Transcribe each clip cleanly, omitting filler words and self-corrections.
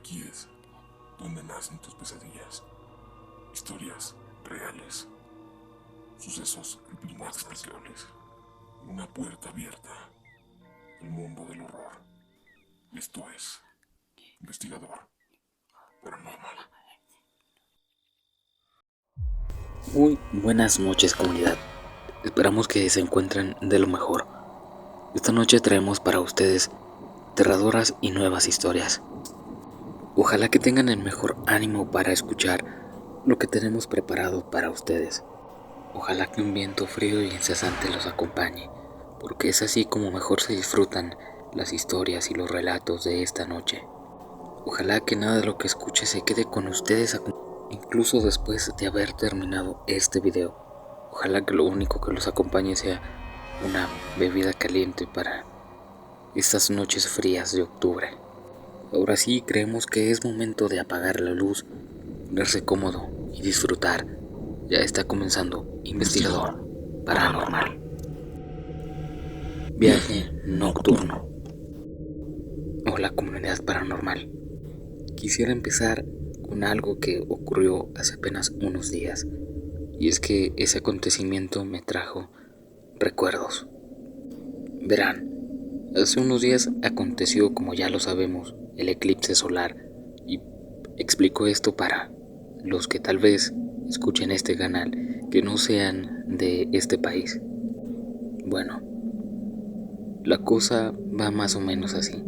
Aquí es donde nacen tus pesadillas. Historias reales. Sucesos inexplicables. Una puerta abierta al mundo del horror. Esto es Investigador Paranormal. Muy buenas noches, comunidad. Esperamos que se encuentren de lo mejor. Esta noche traemos para ustedes aterradoras y nuevas historias. Ojalá que tengan el mejor ánimo para escuchar lo que tenemos preparado para ustedes. Ojalá que un viento frío y incesante los acompañe, porque es así como mejor se disfrutan las historias y los relatos de esta noche. Ojalá que nada de lo que escuche se quede con ustedes incluso después de haber terminado este video. Ojalá que lo único que los acompañe sea una bebida caliente para estas noches frías de octubre. Ahora sí, creemos que es momento de apagar la luz, ponerse cómodo y disfrutar. Ya está comenzando Investigador Paranormal. Viaje nocturno. Hola, comunidad paranormal. Quisiera empezar con algo que ocurrió hace apenas unos días, y es que ese acontecimiento me trajo recuerdos. Verán, hace unos días aconteció, como ya lo sabemos, el eclipse solar, y explico esto para los que tal vez escuchen este canal que no sean de este país. Bueno, la cosa va más o menos así.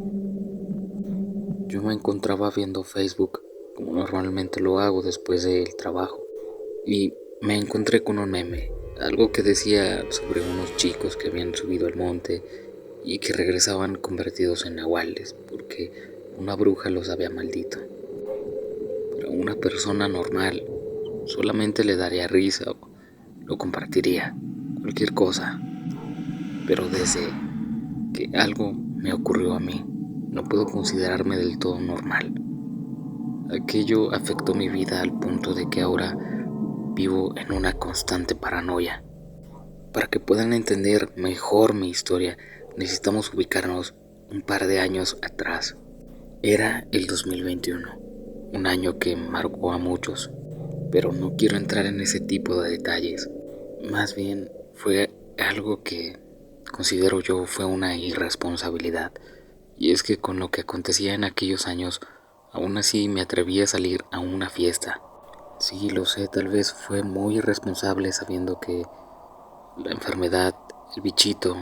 Yo me encontraba viendo Facebook, como normalmente lo hago después del trabajo, y me encontré con un meme, algo que decía sobre unos chicos que habían subido al monte y que regresaban convertidos en nahuales porque una bruja los había maldito. Pero a una persona normal solamente le daría risa o lo compartiría, cualquier cosa. Pero desde que algo me ocurrió a mí, no puedo considerarme del todo normal. Aquello afectó mi vida al punto de que ahora vivo en una constante paranoia. Para que puedan entender mejor mi historia, necesitamos ubicarnos un par de años atrás. Era el 2021, un año que marcó a muchos, pero no quiero entrar en ese tipo de detalles. Más bien fue algo que considero yo fue una irresponsabilidad, y es que con lo que acontecía en aquellos años, aún así me atreví a salir a una fiesta. Sí, lo sé, tal vez fue muy irresponsable sabiendo que la enfermedad, el bichito,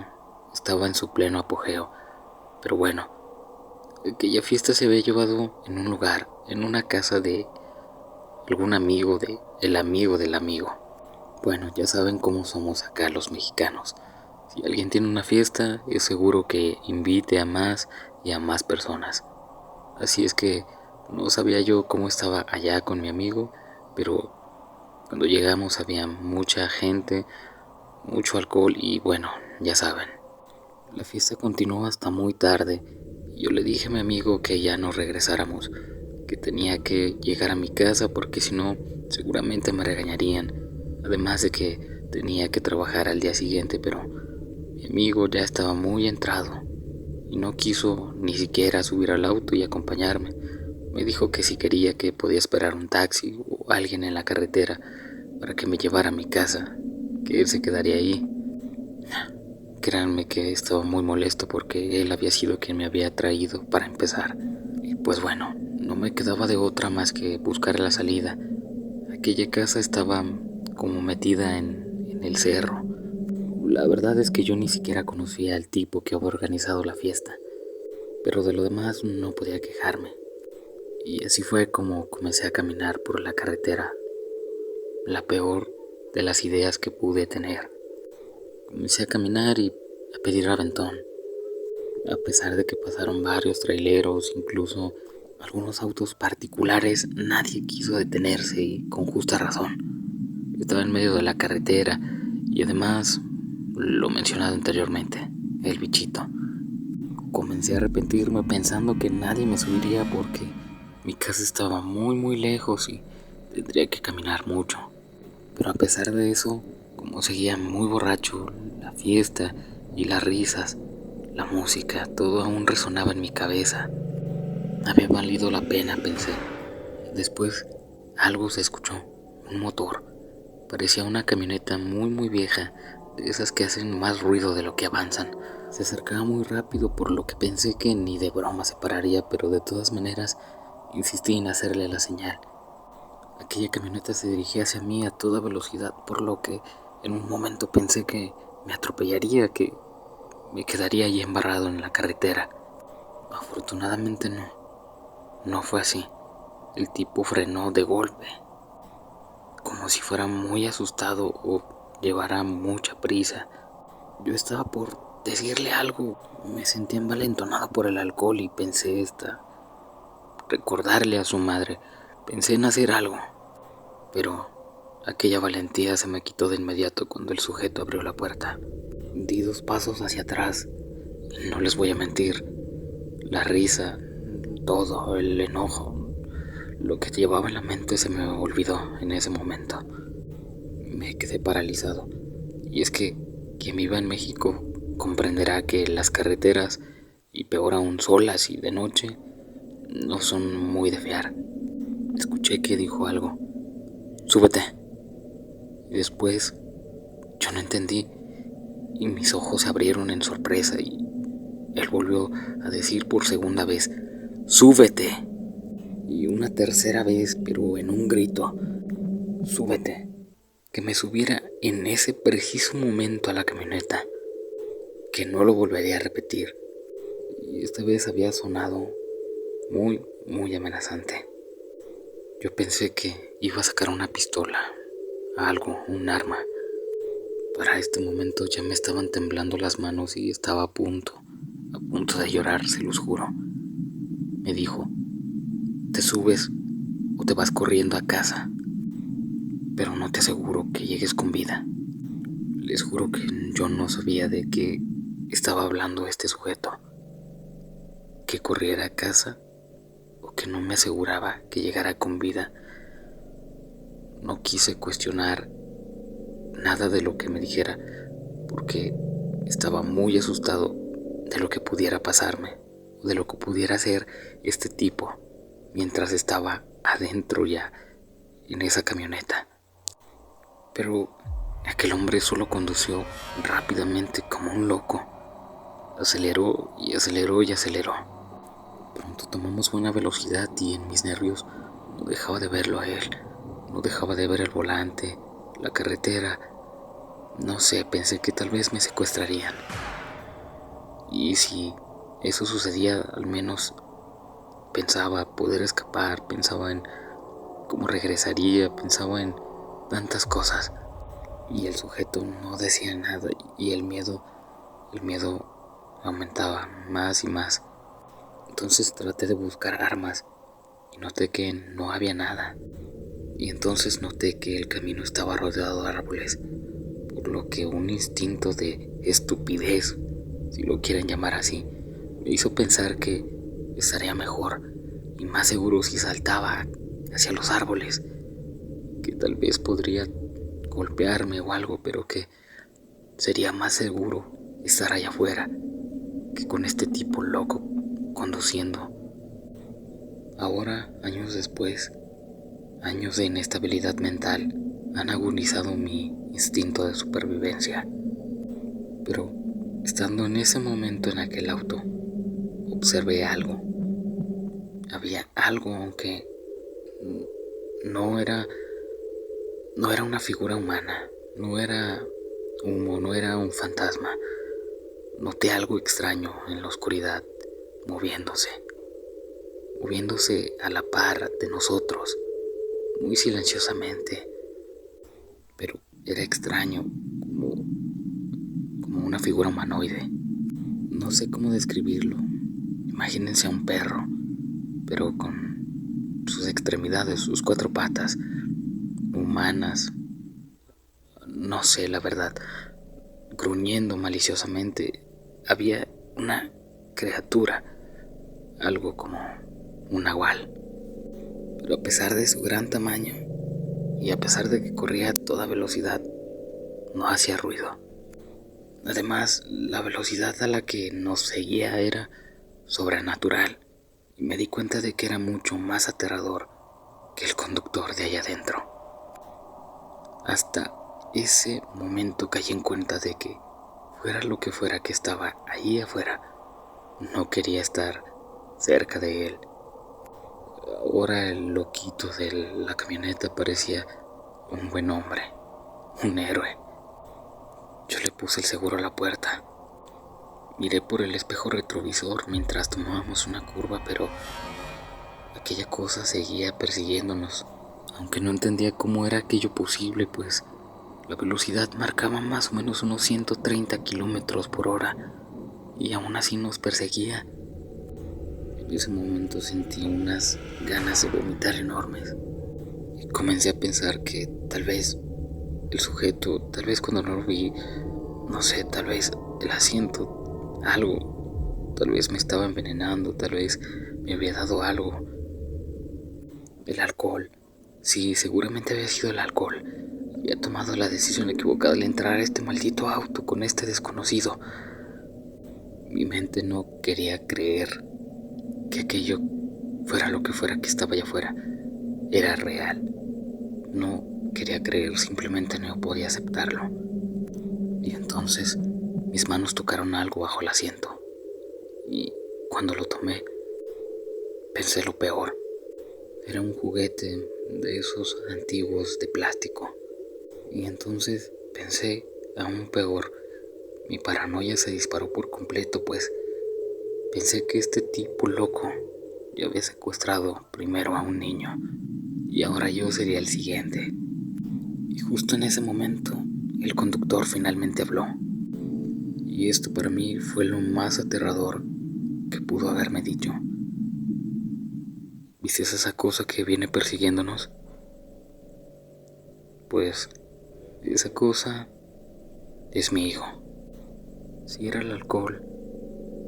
estaba en su pleno apogeo. Pero bueno, aquella fiesta se había llevado en un lugar, en una casa de algún amigo de el amigo del amigo. Bueno, ya saben cómo somos acá los mexicanos. Si alguien tiene una fiesta, es seguro que invite a más y a más personas. Así es que no sabía yo cómo estaba allá con mi amigo, pero cuando llegamos había mucha gente, mucho alcohol y bueno, ya saben. La fiesta continuó hasta muy tarde y yo le dije a mi amigo que ya no regresáramos, que tenía que llegar a mi casa porque si no seguramente me regañarían, además de que tenía que trabajar al día siguiente, pero mi amigo ya estaba muy entrado y no quiso ni siquiera subir al auto y acompañarme. Me dijo que si quería que podía esperar un taxi o alguien en la carretera para que me llevara a mi casa, que él se quedaría ahí. Créanme que estaba muy molesto porque él había sido quien me había traído para empezar. Y pues bueno, no me quedaba de otra más que buscar la salida. Aquella casa estaba como metida en el cerro. La verdad es que yo ni siquiera conocía al tipo que había organizado la fiesta, pero de lo demás no podía quejarme. Y así fue como comencé a caminar por la carretera, la peor de las ideas que pude tener. Comencé a caminar y a pedir aventón. A pesar de que pasaron varios traileros, incluso algunos autos particulares, nadie quiso detenerse y con justa razón. Estaba en medio de la carretera y además, lo mencionado anteriormente, el bichito. Comencé a arrepentirme pensando que nadie me subiría porque mi casa estaba muy lejos y tendría que caminar mucho. Pero a pesar de eso, como seguía muy borracho, la fiesta y las risas, la música, todo aún resonaba en mi cabeza. Había valido la pena, pensé. Después algo se escuchó, un motor. Parecía una camioneta muy vieja, de esas que hacen más ruido de lo que avanzan. Se acercaba muy rápido, por lo que pensé que ni de broma se pararía, pero de todas maneras insistí en hacerle la señal. Aquella camioneta se dirigía hacia mí a toda velocidad, por lo que en un momento pensé que me atropellaría, que me quedaría ahí embarrado en la carretera. Afortunadamente no fue así. El tipo frenó de golpe, como si fuera muy asustado o llevara mucha prisa. Yo estaba por decirle algo, me sentí envalentonado por el alcohol y pensé recordarle a su madre. Pensé en hacer algo, pero aquella valentía se me quitó de inmediato cuando el sujeto abrió la puerta. Di 2 pasos hacia atrás y no les voy a mentir, la risa, todo, el enojo, lo que llevaba en la mente se me olvidó en ese momento. Me quedé paralizado. Y es que quien viva en México comprenderá que las carreteras, y peor aún solas y de noche, no son muy de fiar. Escuché que dijo algo: súbete. Y después yo no entendí y mis ojos se abrieron en sorpresa y él volvió a decir por segunda vez: súbete. Y una tercera vez, pero en un grito: súbete. Que me subiera en ese preciso momento a la camioneta, que no lo volvería a repetir. Y esta vez había sonado muy amenazante. Yo pensé que iba a sacar una pistola, algo, un arma. Para este momento ya me estaban temblando las manos y estaba a punto de llorar, se los juro. Me dijo: te subes o te vas corriendo a casa, pero no te aseguro que llegues con vida. Les juro que yo no sabía de qué estaba hablando este sujeto. Que corriera a casa o que no me aseguraba que llegara con vida. No quise cuestionar nada de lo que me dijera porque estaba muy asustado de lo que pudiera pasarme o de lo que pudiera hacer este tipo mientras estaba adentro ya en esa camioneta. Pero aquel hombre solo condució rápidamente como un loco. Aceleró y aceleró y aceleró. Pronto tomamos buena velocidad y en mis nervios no dejaba de verlo a él. No dejaba de ver el volante, la carretera. No sé, pensé que tal vez me secuestrarían. Y si eso sucedía, al menos pensaba poder escapar, pensaba en cómo regresaría, pensaba en tantas cosas. Y el sujeto no decía nada y el miedo aumentaba más y más. Entonces traté de buscar armas y noté que no había nada. Y entonces noté que el camino estaba rodeado de árboles, por lo que un instinto de estupidez, si lo quieren llamar así, me hizo pensar que estaría mejor y más seguro si saltaba hacia los árboles, que tal vez podría golpearme o algo, pero que sería más seguro estar allá afuera que con este tipo loco conduciendo. Ahora, años después, años de inestabilidad mental han agonizado mi instinto de supervivencia. Pero estando en ese momento en aquel auto, observé algo. Había algo, aunque no era una figura humana, no era humo, no era un fantasma. Noté algo extraño en la oscuridad, moviéndose a la par de nosotros, muy silenciosamente, pero era extraño, como una figura humanoide. No sé cómo describirlo. Imagínense a un perro, pero con sus extremidades, sus 4 patas, humanas. No sé, la verdad, gruñendo maliciosamente. Había una criatura, algo como un nahual. Pero a pesar de su gran tamaño y a pesar de que corría a toda velocidad, no hacía ruido. Además, la velocidad a la que nos seguía era sobrenatural. y me di cuenta de que era mucho más aterrador que el conductor de allá adentro. Hasta ese momento caí en cuenta de que, fuera lo que fuera que estaba allí afuera, no quería estar cerca de él. Ahora el loquito de la camioneta parecía un buen hombre, un héroe. Yo le puse el seguro a la puerta. Miré por el espejo retrovisor mientras tomábamos una curva, pero aquella cosa seguía persiguiéndonos, aunque no entendía cómo era aquello posible, pues la velocidad marcaba más o menos unos 130 kilómetros por hora y aún así nos perseguía. En ese momento sentí unas ganas de vomitar enormes y comencé a pensar que tal vez el sujeto, tal vez cuando no lo vi, no sé, tal vez el asiento, algo, tal vez me estaba envenenando, tal vez me había dado algo. El alcohol, sí, seguramente había sido el alcohol. Había tomado la decisión equivocada al entrar a este maldito auto con este desconocido. Mi mente no quería creer que aquello, fuera lo que fuera que estaba allá afuera, era real. No quería creer, simplemente no podía aceptarlo. Y entonces mis manos tocaron algo bajo el asiento. Y cuando lo tomé, pensé lo peor. Era un juguete de esos antiguos de plástico. Y entonces pensé aún peor. Mi paranoia se disparó por completo, pues pensé que este tipo loco ya había secuestrado primero a un niño y ahora yo sería el siguiente. Y justo en ese momento, el conductor finalmente habló. Y esto para mí fue lo más aterrador que pudo haberme dicho. ¿Viste esa cosa que viene persiguiéndonos? Pues esa cosa es mi hijo. Si era el alcohol,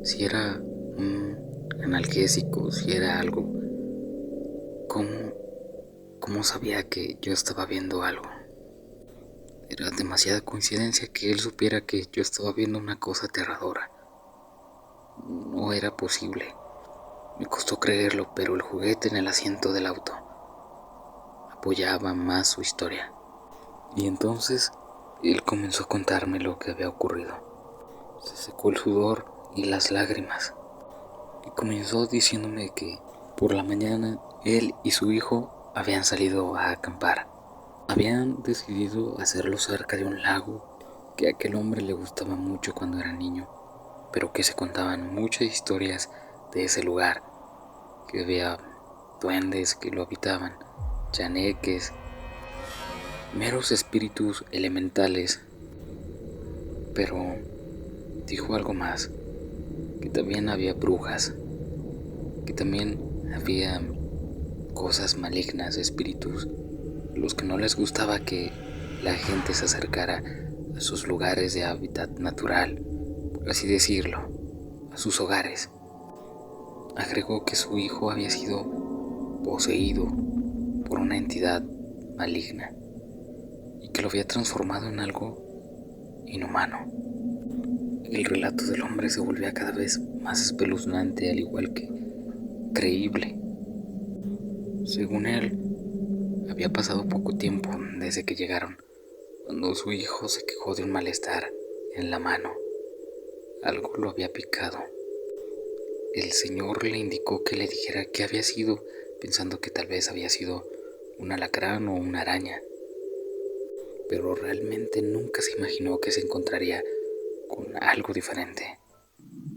si era un analgésico, si era algo, ¿cómo sabía que yo estaba viendo algo? Era demasiada coincidencia que él supiera que yo estaba viendo una cosa aterradora. No era posible. Me costó creerlo, pero el juguete en el asiento del auto apoyaba más su historia. Y entonces él comenzó a contarme lo que había ocurrido. Se secó el sudor y las lágrimas. Y comenzó diciéndome que por la mañana él y su hijo habían salido a acampar. Habían decidido hacerlo cerca de un lago que a aquel hombre le gustaba mucho cuando era niño, pero que se contaban muchas historias de ese lugar, que había duendes que lo habitaban, chaneques, meros espíritus elementales. Pero dijo algo más, que también había brujas, que también había cosas malignas, espíritus, los que no les gustaba que la gente se acercara a sus lugares de hábitat natural, por así decirlo, a sus hogares. Agregó que su hijo había sido poseído por una entidad maligna y que lo había transformado en algo inhumano. El relato del hombre se volvía cada vez más espeluznante, al igual que creíble. Según él, había pasado poco tiempo desde que llegaron, cuando su hijo se quejó de un malestar en la mano. Algo lo había picado. El señor le indicó que le dijera qué había sido, pensando que tal vez había sido un alacrán o una araña. Pero realmente nunca se imaginó que se encontraría con algo diferente.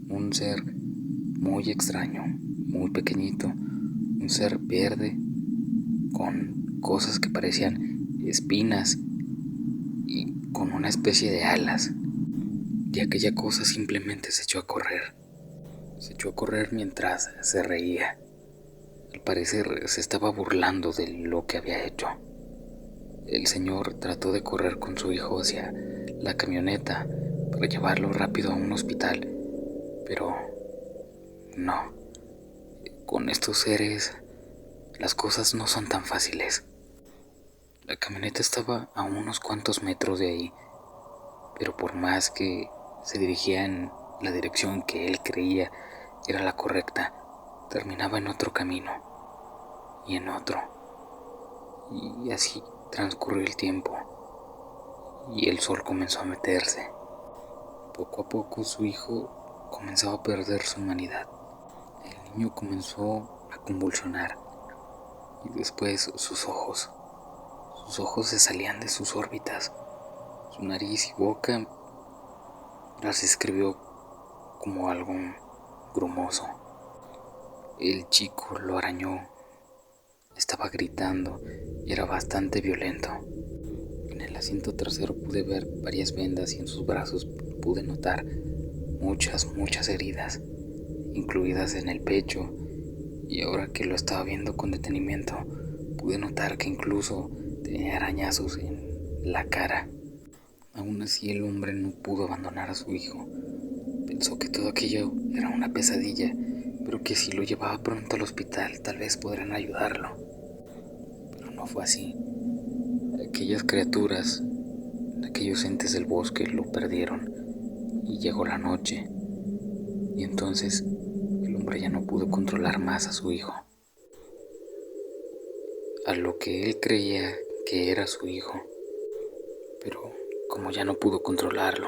Un ser muy extraño, muy pequeñito, un ser verde con cosas que parecían espinas y con una especie de alas. Y aquella cosa simplemente se echó a correr. Se echó a correr mientras se reía. Al parecer se estaba burlando de lo que había hecho. El señor trató de correr con su hijo hacia la camioneta para llevarlo rápido a un hospital, pero no. Con estos seres las cosas no son tan fáciles. La camioneta estaba a unos cuantos metros de ahí, pero por más que se dirigía en la dirección que él creía era la correcta, terminaba en otro camino y en otro. Y así transcurrió el tiempo y el sol comenzó a meterse. Poco a poco su hijo comenzaba a perder su humanidad. El niño comenzó a convulsionar y después sus ojos se salían de sus órbitas. Su nariz y boca las describió como algo grumoso. El chico lo arañó, estaba gritando y era bastante violento. En el asiento trasero pude ver varias vendas y en sus brazos pude notar muchas heridas, incluidas en el pecho, y ahora que lo estaba viendo con detenimiento, pude notar que incluso tenía arañazos en la cara. Aún así, el hombre no pudo abandonar a su hijo. Pensó que todo aquello era una pesadilla, pero que si lo llevaba pronto al hospital, tal vez podrían ayudarlo. Pero no fue así. Aquellas criaturas, aquellos entes del bosque lo perdieron y llegó la noche. Y entonces el hombre ya no pudo controlar más a su hijo. A lo que él creía que era su hijo. Pero como ya no pudo controlarlo,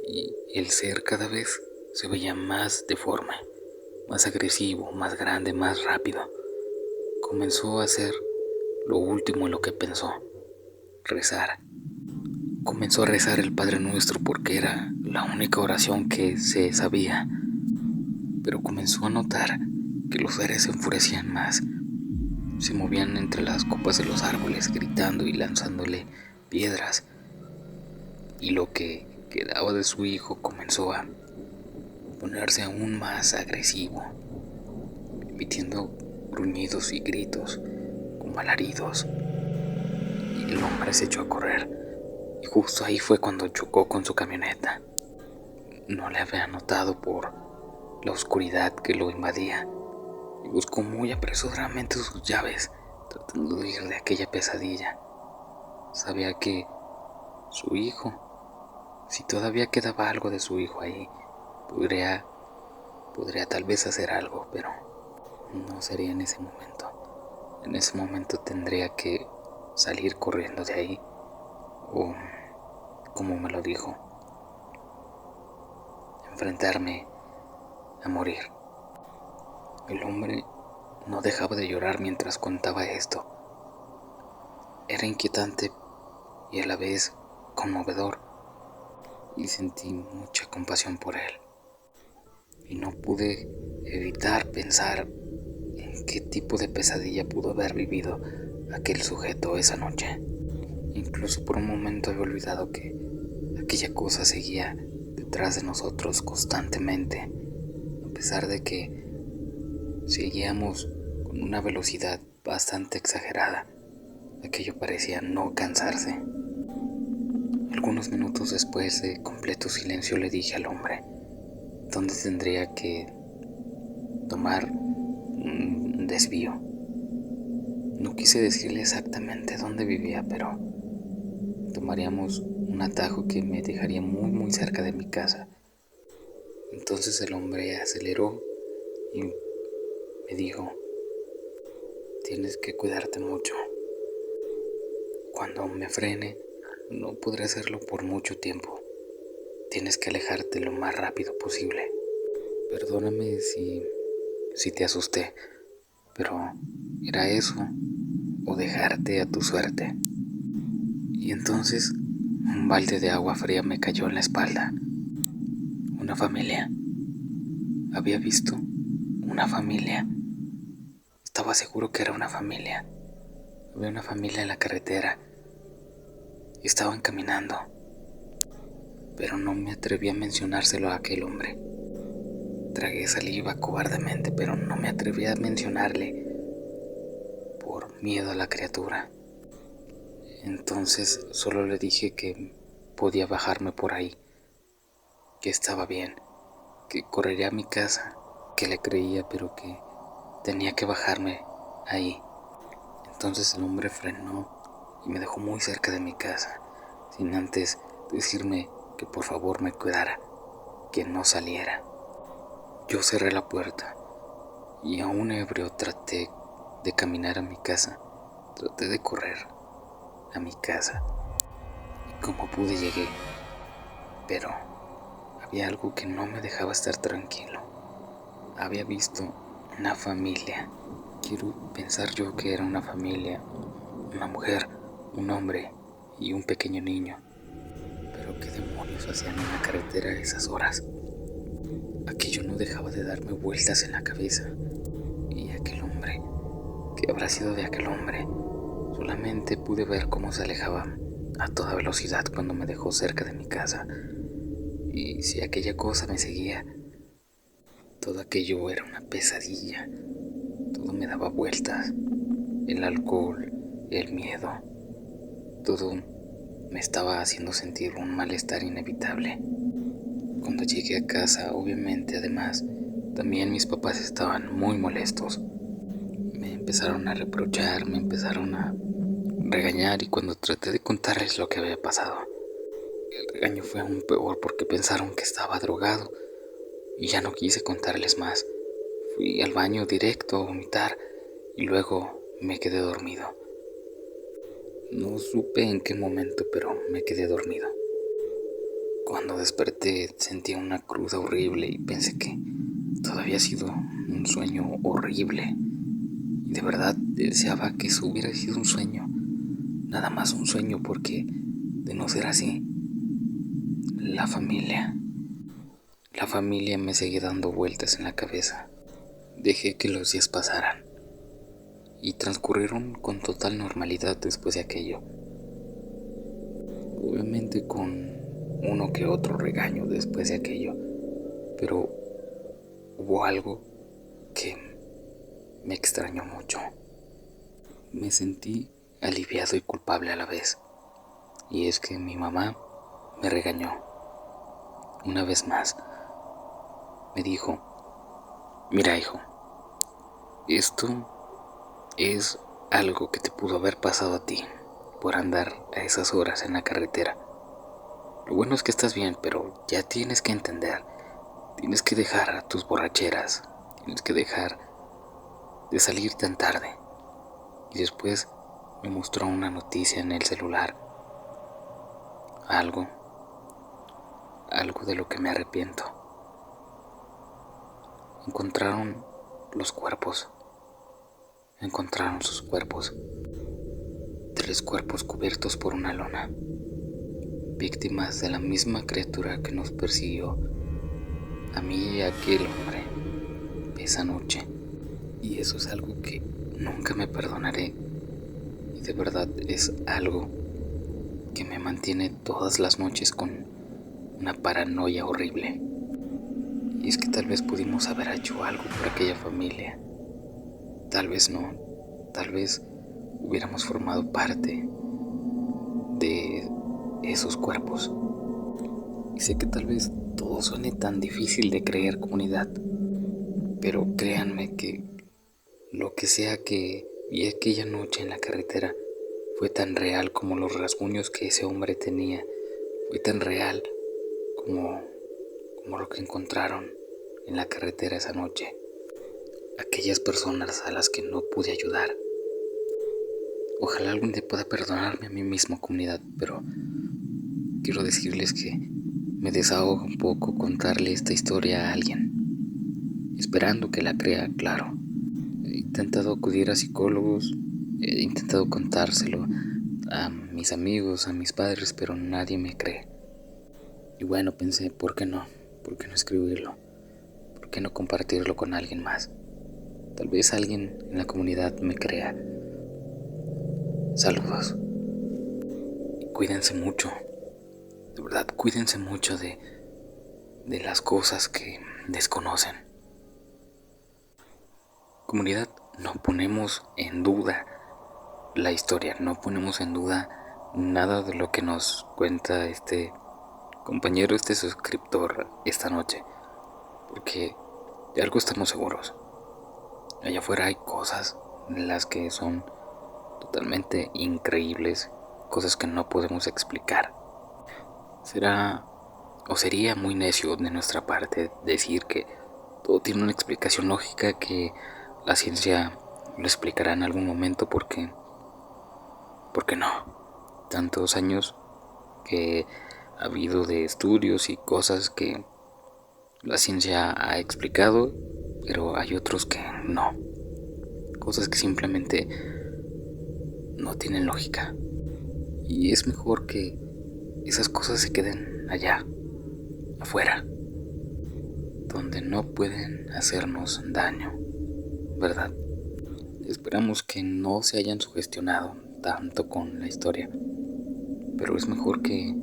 y el ser cada vez se veía más deforme, más agresivo, más grande, más rápido, comenzó a hacer lo último en lo que pensó: rezar. Comenzó a rezar el Padre Nuestro porque era la única oración que se sabía. Pero comenzó a notar que los seres se enfurecían más. Se movían entre las copas de los árboles, gritando y lanzándole piedras. Y lo que quedaba de su hijo comenzó a ponerse aún más agresivo, emitiendo gruñidos y gritos como alaridos. Y el hombre se echó a correr. Y justo ahí fue cuando chocó con su camioneta. No le había notado por la oscuridad que lo invadía y buscó muy apresuradamente sus llaves, tratando de huir de aquella pesadilla. Sabía que su hijo, si todavía quedaba algo de su hijo ahí, podría tal vez hacer algo, pero no sería en ese momento. En ese momento tendría que salir corriendo de ahí, o, como me lo dijo, enfrentarme a morir. El hombre no dejaba de llorar mientras contaba esto. Era inquietante y a la vez conmovedor, y sentí mucha compasión por él. Y no pude evitar pensar en qué tipo de pesadilla pudo haber vivido aquel sujeto esa noche. Incluso por un momento había olvidado que aquella cosa seguía detrás de nosotros constantemente, a pesar de que seguíamos con una velocidad bastante exagerada. Aquello parecía no cansarse. Algunos minutos después de completo silencio le dije al hombre dónde tendría que tomar un desvío. No quise decirle exactamente dónde vivía, pero tomaríamos un atajo que me dejaría muy cerca de mi casa. Entonces el hombre aceleró y me dijo: tienes que cuidarte mucho. Cuando me frene, no podré hacerlo por mucho tiempo. Tienes que alejarte lo más rápido posible. Perdóname si te asusté, pero era eso, o dejarte a tu suerte. Y entonces un balde de agua fría me cayó en la espalda. Una familia. Había visto una familia. Estaba seguro que era una familia. Había una familia en la carretera. Estaban caminando. Pero no me atreví a mencionárselo a aquel hombre. Tragué saliva cobardemente, pero no me atreví a mencionarle por miedo a la criatura. Entonces solo le dije que podía bajarme por ahí, que estaba bien, que correría a mi casa, que le creía, pero que tenía que bajarme ahí. Entonces el hombre frenó y me dejó muy cerca de mi casa, sin antes decirme que por favor me cuidara, que no saliera. Yo cerré la puerta y aún ebrio traté de caminar a mi casa. Traté de correr a mi casa y como pude llegué, pero había algo que no me dejaba estar tranquilo. Había visto una familia. Quiero pensar yo que era una familia, una mujer, un hombre y un pequeño niño. Pero qué demonios hacían en la carretera a esas horas. Aquello no dejaba de darme vueltas en la cabeza. Y aquel hombre, ¿qué habrá sido de aquel hombre? Solamente pude ver cómo se alejaba a toda velocidad cuando me dejó cerca de mi casa. Y si aquella cosa me seguía, todo aquello era una pesadilla. Todo me daba vueltas. El alcohol, el miedo, todo me estaba haciendo sentir un malestar inevitable. Cuando llegué a casa, obviamente, además, también mis papás estaban muy molestos. Me empezaron a reprochar, me empezaron a regañar y cuando traté de contarles lo que había pasado, el regaño fue aún peor porque pensaron que estaba drogado y ya no quise contarles más. Fui al baño directo a vomitar y luego me quedé dormido. No supe en qué momento, pero me quedé dormido. Cuando desperté sentí una cruda horrible y pensé que todo había sido un sueño horrible. Y de verdad deseaba que eso hubiera sido un sueño. Nada más un sueño porque, de no ser así, la familia me seguía dando vueltas en la cabeza. Dejé que los días pasaran y transcurrieron con total normalidad después de aquello. Obviamente con uno que otro regaño después de aquello, pero hubo algo que me extrañó mucho. Me sentí aliviado y culpable a la vez, y es que mi mamá me regañó. Una vez más, me dijo: mira, hijo, esto es algo que te pudo haber pasado a ti por andar a esas horas en la carretera. Lo bueno es que estás bien, pero ya tienes que entender, tienes que dejar tus borracheras, tienes que dejar de salir tan tarde. Y después me mostró una noticia en el celular, algo de lo que me arrepiento. Encontraron sus cuerpos, 3 cuerpos cubiertos por una lona, víctimas de la misma criatura que nos persiguió a mí y a aquel hombre esa noche. Y eso es algo que nunca me perdonaré, y de verdad es algo que me mantiene todas las noches con una paranoia horrible. Y es que tal vez pudimos haber hecho algo por aquella familia, tal vez no, tal vez hubiéramos formado parte de esos cuerpos. Y sé que tal vez todo suene tan difícil de creer, comunidad, pero créanme que lo que sea que vi aquella noche en la carretera fue tan real como los rasguños que ese hombre tenía, fue tan real como lo que encontraron en la carretera esa noche. Aquellas personas a las que no pude ayudar. Ojalá algún día pueda perdonarme a mí mismo, comunidad, pero quiero decirles que me desahogo un poco contarle esta historia a alguien, esperando que la crea, claro. He intentado acudir a psicólogos, he intentado contárselo a mis amigos, a mis padres, pero nadie me cree. Y bueno, pensé, ¿por qué no? ¿Por qué no escribirlo? ¿Por qué no compartirlo con alguien más? Tal vez alguien en la comunidad me crea. Saludos. Y cuídense mucho. De verdad, cuídense mucho de las cosas que desconocen. Comunidad, no ponemos en duda la historia, no ponemos en duda nada de lo que nos cuenta este compañero, este suscriptor esta noche, porque de algo estamos seguros. Allá afuera hay cosas en las que son totalmente increíbles, cosas que no podemos explicar. Sería muy necio de nuestra parte decir que todo tiene una explicación lógica que la ciencia lo explicará en algún momento porque no. Tantos años que ha habido de estudios y cosas que la ciencia ha explicado, pero hay otros que no. Cosas que simplemente no tienen lógica. Y es mejor que esas cosas se queden allá, afuera, donde no pueden hacernos daño, ¿verdad? Esperamos que no se hayan sugestionado tanto con la historia, pero es mejor que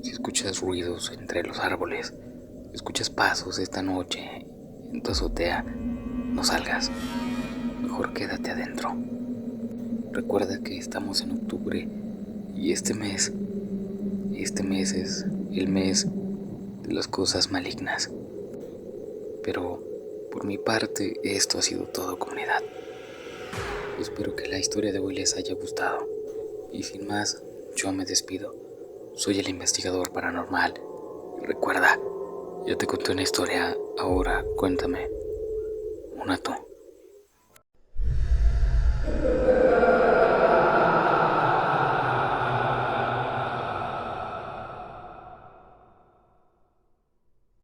si escuchas ruidos entre los árboles, escuchas pasos esta noche en tu azotea, no salgas, mejor quédate adentro. Recuerda que estamos en octubre y este mes es el mes de las cosas malignas. Pero por mi parte esto ha sido todo, comunidad. Espero que la historia de hoy les haya gustado. Y sin más, yo me despido. Soy el investigador paranormal. Y recuerda, ya te conté una historia, ahora cuéntame una tú.